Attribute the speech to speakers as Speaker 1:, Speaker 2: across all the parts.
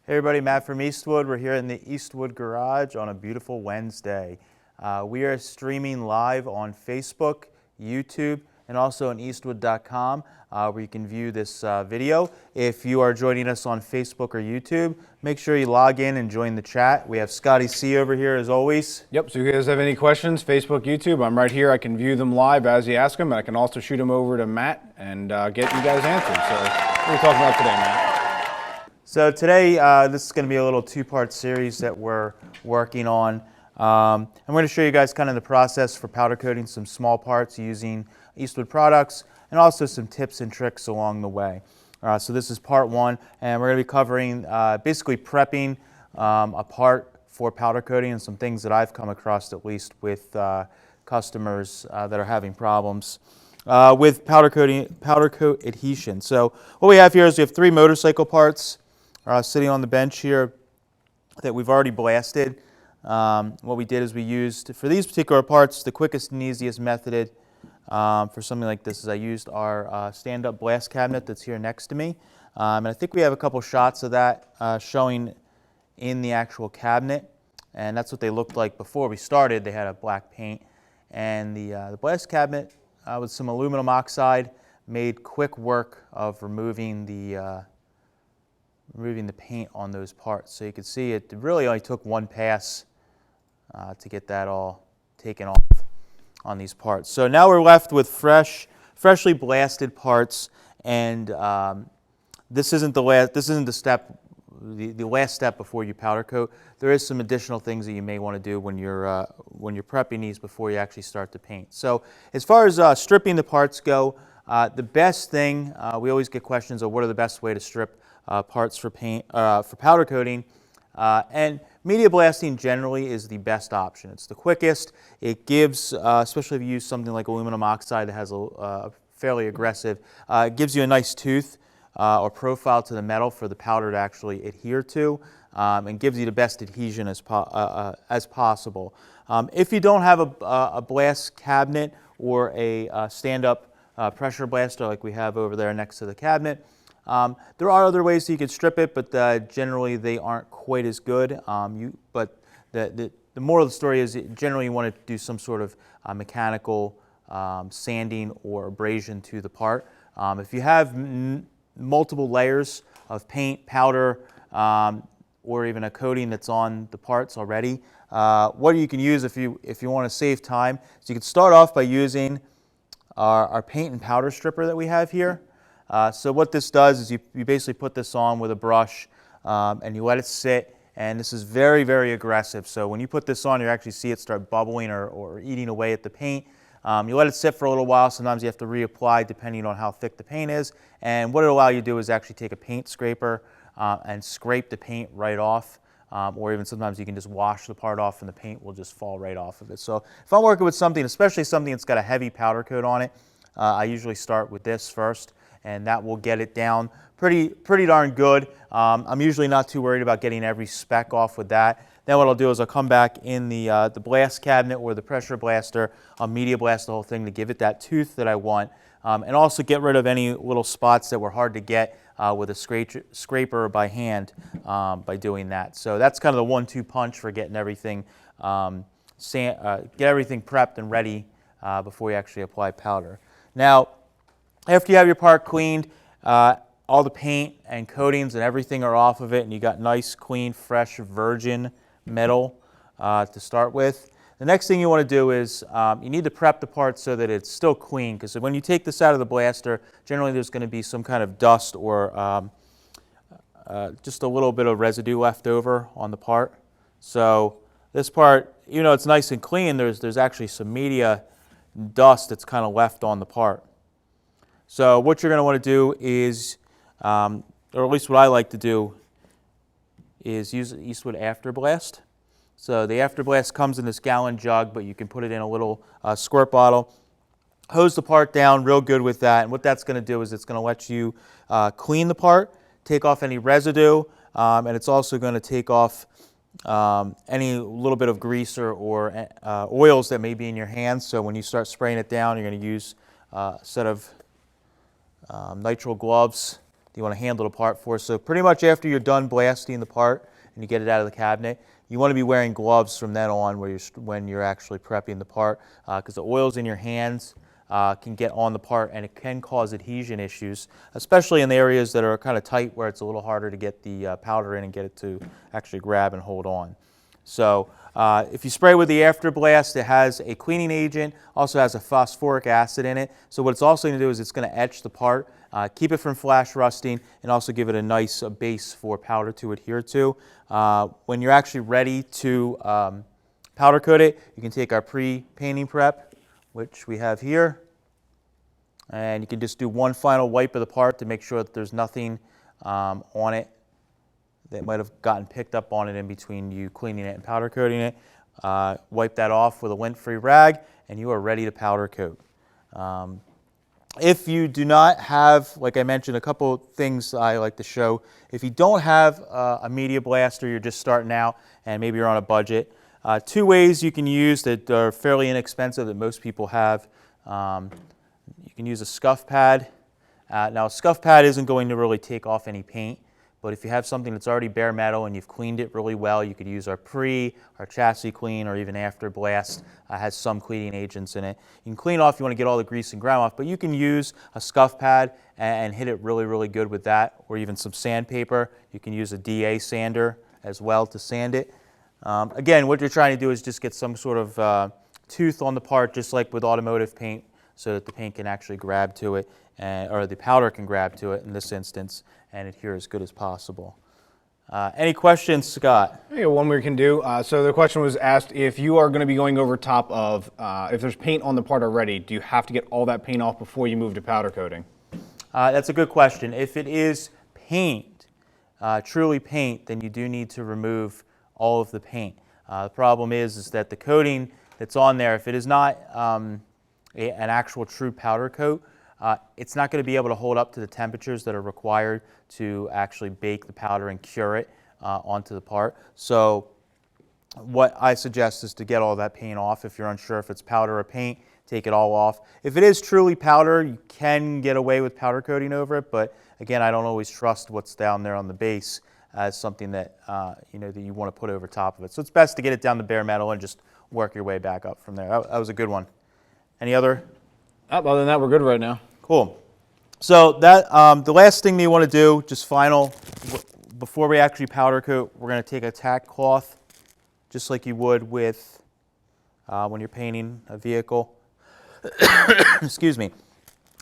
Speaker 1: Hey everybody, Matt from Eastwood. We're here in the Eastwood Garage on a beautiful Wednesday. We are streaming live on Facebook, YouTube, and also on eastwood.com where you can view this video. If you are joining us on Facebook or YouTube, make sure you log in and join the chat. We have Scotty C over here as always.
Speaker 2: Yep, so if you guys have any questions, Facebook, YouTube, I'm right here. I can view them live as you ask them, and I can also shoot them over to Matt and get you guys answered. So what are we talking about today, Matt?
Speaker 1: So today, this is going to be a little two-part series that we're working on. I'm going to show you guys kind of the process for powder coating some small parts using Eastwood products, and also some tips and tricks along the way. So this is part one, and we're going to be covering basically prepping a part for powder coating and some things that I've come across at least with customers that are having problems with powder coat adhesion. So what we have here is we have three motorcycle parts sitting on the bench here that we've already blasted. What we did is we used, for these particular parts, the quickest and easiest method for something like this is I used our stand-up blast cabinet that's here next to me. And I think we have a couple shots of that showing in the actual cabinet. And that's what they looked like before we started. They had a black paint. And the blast cabinet with some aluminum oxide made quick work of removing the paint on those parts. So you can see it really only took one pass to get that all taken off on these parts. So now we're left with freshly blasted parts, and this isn't the last step before you powder coat. There is some additional things that you may want to do when you're prepping these before you actually start to paint. So as far as stripping the parts go, the best thing, we always get questions of what are the best way to strip parts for powder coating, and media blasting generally is the best option. It's the quickest. It gives, especially if you use something like aluminum oxide that has a fairly aggressive, it gives you a nice tooth or profile to the metal for the powder to actually adhere to, and gives you the best adhesion as possible. If you don't have a blast cabinet or a stand-up pressure blaster like we have over there next to the cabinet, there are other ways that you could strip it, but generally they aren't quite as good. But the moral of the story is generally you want to do some sort of mechanical sanding or abrasion to the part. If you have multiple layers of paint, powder, or even a coating that's on the parts already, what you can use if you want to save time is you can start off by using our paint and powder stripper that we have here. So what this does is you basically put this on with a brush and you let it sit, and this is very, very aggressive. So when you put this on, you actually see it start bubbling or eating away at the paint. You let it sit for a little while. Sometimes you have to reapply depending on how thick the paint is. And what it'll allow you to do is actually take a paint scraper and scrape the paint right off. Or even sometimes you can just wash the part off and the paint will just fall right off of it. So if I'm working with something, especially something that's got a heavy powder coat on it, I usually start with this first, and that will get it down pretty darn good. I'm usually not too worried about getting every speck off with that. Then what I'll do is I'll come back in the blast cabinet or the pressure blaster. I'll media blast the whole thing to give it that tooth that I want, and also get rid of any little spots that were hard to get with a scraper by hand by doing that. So that's kind of the 1-2 punch for getting everything get everything prepped and ready before you actually apply powder. Now, after you have your part cleaned, all the paint and coatings and everything are off of it, and you got nice, clean, fresh, virgin metal to start with. The next thing you want to do is you need to prep the part so that it's still clean, because when you take this out of the blaster, generally there's going to be some kind of dust or just a little bit of residue left over on the part. So this part, even though it's nice and clean, there's actually some media dust that's kind of left on the part. So what you're going to want to do is, or at least what I like to do, is use Eastwood Afterblast. So the Afterblast comes in this gallon jug, but you can put it in a little squirt bottle. Hose the part down real good with that, and what that's going to do is it's going to let you clean the part, take off any residue, and it's also going to take off any little bit of grease or oils that may be in your hands. So when you start spraying it down, you're going to use a set of nitrile gloves you want to handle the part for. So pretty much after you're done blasting the part and you get it out of the cabinet, you want to be wearing gloves from then on when you're actually prepping the part, because the oils in your hands can get on the part and it can cause adhesion issues, especially in the areas that are kind of tight where it's a little harder to get the powder in and get it to actually grab and hold on. So if you spray with the After Blast, it has a cleaning agent, also has a phosphoric acid in it. So what it's also going to do is it's going to etch the part, keep it from flash rusting, and also give it a nice base for powder to adhere to. When you're actually ready to powder coat it, you can take our pre-painting prep, which we have here, and you can just do one final wipe of the part to make sure that there's nothing on it that might have gotten picked up on it in between you cleaning it and powder coating it. Wipe that off with a lint-free rag, and you are ready to powder coat. If you do not have, like I mentioned, a couple things I like to show. If you don't have a Media Blaster, you're just starting out, and maybe you're on a budget, two ways you can use that are fairly inexpensive that most people have. You can use a scuff pad. Now, a scuff pad isn't going to really take off any paint, but if you have something that's already bare metal and you've cleaned it really well, you could use our chassis clean, or even After Blast has some cleaning agents in it. You can clean off, you want to get all the grease and grime off, but you can use a scuff pad and hit it really, really good with that, or even some sandpaper. You can use a DA sander as well to sand it. Again, what you're trying to do is just get some sort of tooth on the part, just like with automotive paint, so that the paint can actually grab to it, or the powder can grab to it in this instance, and adhere as good as possible. Any questions, Scott?
Speaker 2: Yeah, one we can do. So the question was asked, if you are going to be going over top of, if there's paint on the part already, do you have to get all that paint off before you move to powder coating?
Speaker 1: That's a good question. If it is paint, truly paint, then you do need to remove all of the paint. The problem is that the coating that's on there, if it is not an actual true powder coat, it's not going to be able to hold up to the temperatures that are required to actually bake the powder and cure it onto the part. So what I suggest is to get all that paint off. If you're unsure if it's powder or paint, take it all off. If it is truly powder, you can get away with powder coating over it, but again, I don't always trust what's down there on the base as something that that you want to put over top of it. So it's best to get it down to bare metal and just work your way back up from there. That was a good one. Any other?
Speaker 2: Other than that, we're good right now.
Speaker 1: Cool. So that the last thing that you want to do, just final, before we actually powder coat, we're going to take a tack cloth, just like you would with when you're painting a vehicle. Excuse me.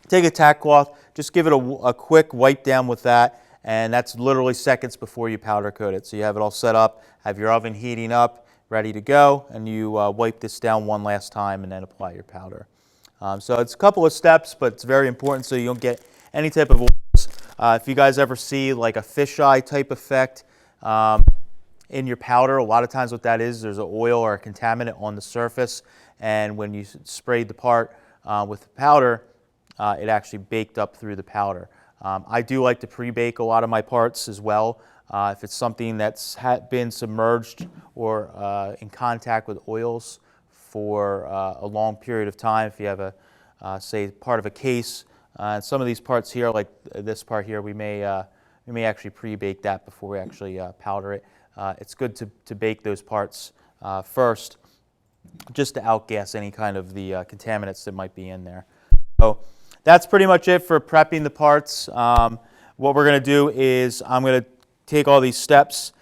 Speaker 1: Take a tack cloth, just give it a quick wipe down with that, and that's literally seconds before you powder coat it. So you have it all set up, have your oven heating up, ready to go, and you wipe this down one last time and then apply your powder. So it's a couple of steps, but it's very important so you don't get any type of oils. If you guys ever see like a fisheye type effect in your powder, a lot of times what that is, there's an oil or a contaminant on the surface, and when you sprayed the part with the powder, it actually baked up through the powder. I do like to pre-bake a lot of my parts as well. If it's something that's been submerged or in contact with oils for a long period of time, if you have a, say, part of a case, and some of these parts here, like this part here, we may actually pre-bake that before we actually powder it. It's good to bake those parts first, just to outgas any kind of the contaminants that might be in there. So that's pretty much it for prepping the parts. What we're going to do is I'm going to take all these steps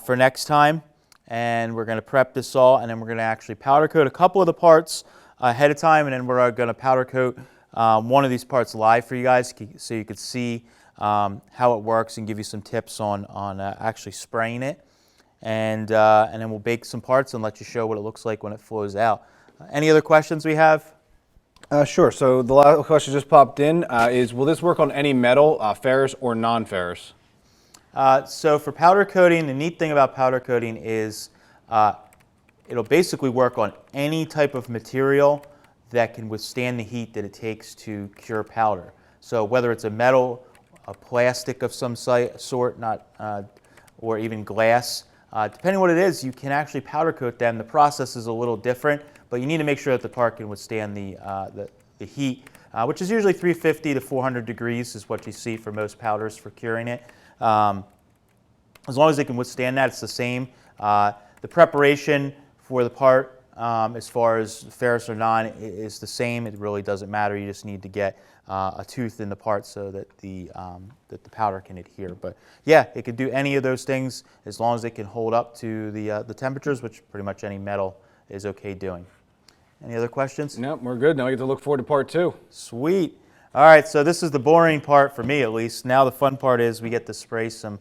Speaker 1: for next time, and we're going to prep this all, and then we're going to actually powder coat a couple of the parts ahead of time, and then we're going to powder coat one of these parts live for you guys so you could see how it works and give you some tips on actually spraying it. And then we'll bake some parts and let you show what it looks like when it flows out. Any other questions we have?
Speaker 2: Sure. So the last question just popped in is, will this work on any metal, ferrous or non-ferrous?
Speaker 1: So for powder coating, the neat thing about powder coating is it'll basically work on any type of material that can withstand the heat that it takes to cure powder. So whether it's a metal, a plastic of some sort, or even glass, depending on what it is, you can actually powder coat them. The process is a little different, but you need to make sure that the part can withstand the heat which is usually 350 to 400 degrees is what you see for most powders for curing it. As long as they can withstand that, it's the same. The preparation for the part, as far as ferrous or non, is the same. It really doesn't matter. You just need to get a tooth in the part so that the powder can adhere. But yeah, it could do any of those things as long as it can hold up to the temperatures, which pretty much any metal is okay doing. Any other questions?
Speaker 2: Nope, we're good. Now we get to look forward to part 2.
Speaker 1: Sweet. All right, so this is the boring part for me at least. Now the fun part is we get to spray some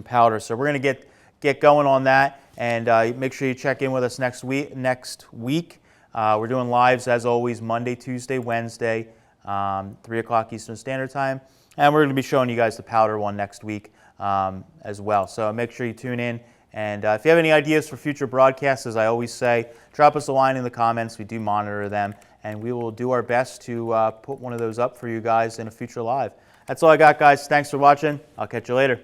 Speaker 1: powder. So we're going to get going on that, and make sure you check in with us next week. We're doing lives as always Monday, Tuesday, Wednesday, 3 o'clock Eastern Standard Time, and we're going to be showing you guys the powder one next week as well. So make sure you tune in. And if you have any ideas for future broadcasts, as I always say, drop us a line in the comments. We do monitor them, and we will do our best to put one of those up for you guys in a future live. That's all I got, guys. Thanks for watching. I'll catch you later.